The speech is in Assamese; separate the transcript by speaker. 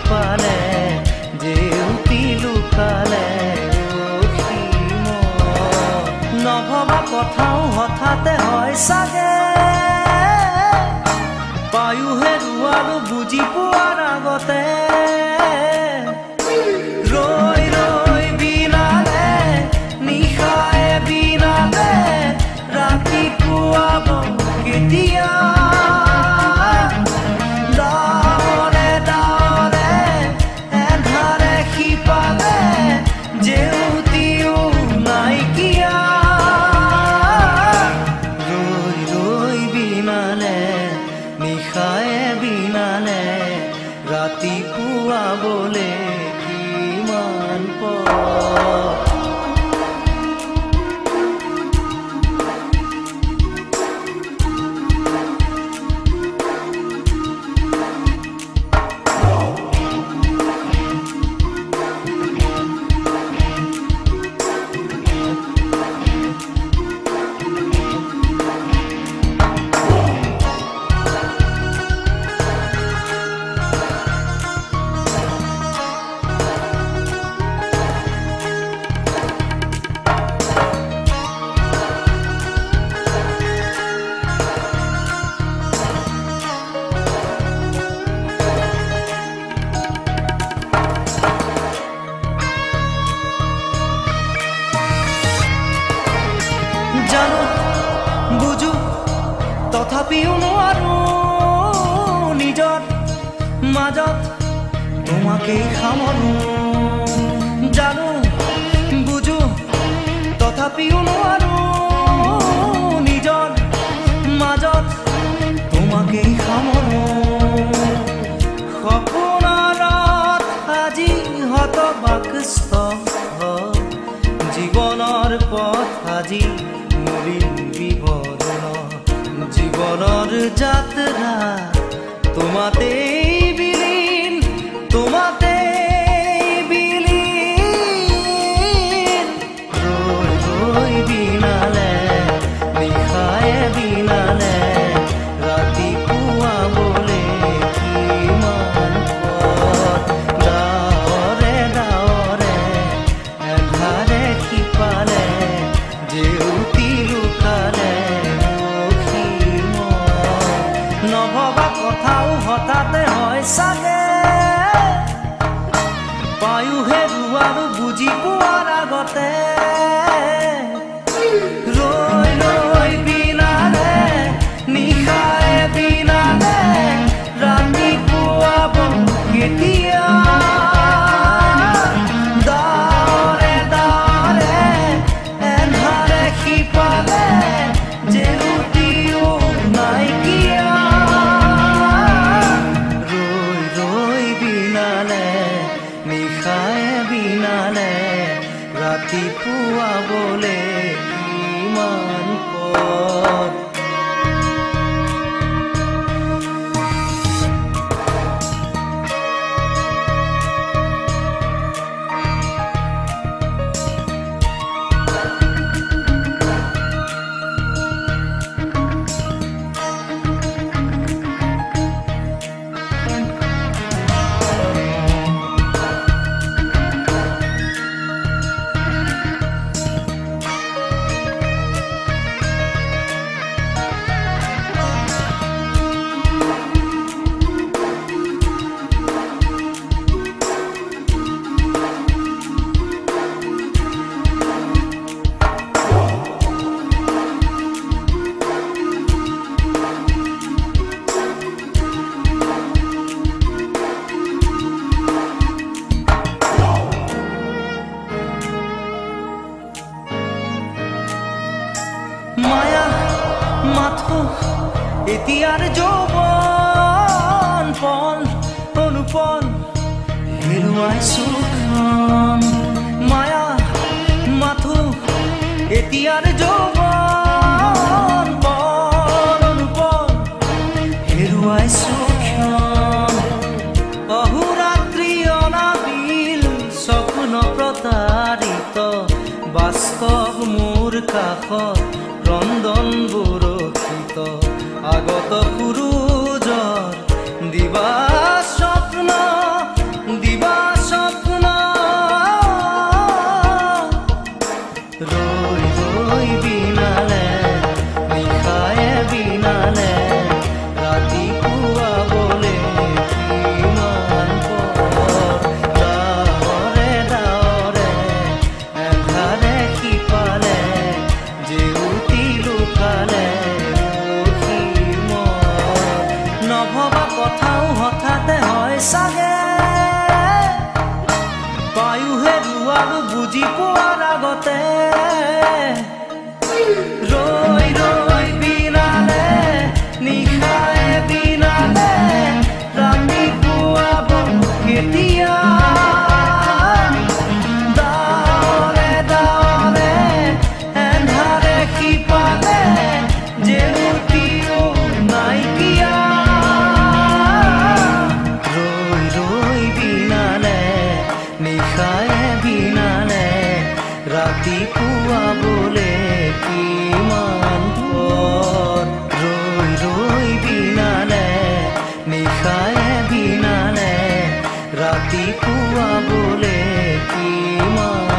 Speaker 1: শিপালে জেউতি লুকালে অসীম নভবা কথাও হঠাতে হয় চাগে পায়ু হেৰুৱালো বুজি পোৱাৰ আগতে ৰৈ ৰৈ বিনালে নিশায়ে বিনালে ৰাতিপুৱাব কেতিয়া ডাৱৰে ডাৱৰে এন্ধাৰে শিপালে জেউতিও নাইকিয়া ৰৈ ৰৈ বিনালে নিশায়ে বিনালে ৰাতিপুৱাবলে কিমান পথ জানো বুঝো তথাপিও নোৱাৰো নিজৰ মাজত তোমাকেই সামৰো জানো বুঝো তথাপিও নোৱাৰো নিজৰ মাজত তোমাকেই সামৰো সপোনত আজি হতবাকস্থ জীৱনৰ পথ আজি মলিন বিৱৰণ জীৱনৰ যাত্ৰা তোমাতেই বিলীন তোমাতেই বিলীন ৰৈ ৰৈ বিনালে নিশায়ে বিনালে ৰাতিপুৱাবলে কিমান পথ ডাৱৰে ডাৱৰে এন্ধাৰে শিপালে জেউতি লুকালে অসীম নভবা কথাও হঠাতে হয় চাগে পায়ু হেৰুৱালো বুজি পোৱাৰ আগতে ৰৈ ৰৈ বিনালে নিশায়ে বিনালে ৰাতিপুৱাব কেতিয়া ডাৱৰে ডাৱৰে এন্ধাৰে শিপালে জেউতিও নাইকিয়া ৰৈ ৰৈ বিনালে নিশায়ে বিনালে ৰাতিপুৱাবলে কিমান পথ মায়া মাথো এতিয়াৰ যৌৱন পল অনুপল হেৰুৱাইছো মায়া মাথো এতিয়াৰ যৌৱন পল অনুপল হেৰুৱাইছো অহোৰাত্ৰি অনাবিল স্বপ্ন প্ৰতাৰিত বাস্তৱ মোৰ কাষত ৰন্ধন বুৰক্ষিত আগত সূৰুজৰ দিবা স্বপ্ন আৰু বুজি পোৱাৰ আগতে ৰৈ ৰৈ বিনালে নিশায়ে বিনালে ৰাতিপুৱা বন কেতিয়া ডাৱৰে ডাৱৰে এন্ধাৰে সিপালে জেউতিও নাইকিয়া ৰৈ ৰৈ বিনালে নিশায়ে বিনালে ৰাতিপুৱা বোলে কিমান পৰ ৰৈ ৰৈ বিনালে নিশায়ে বিনালে ৰাতিপুৱা বোলে কিমান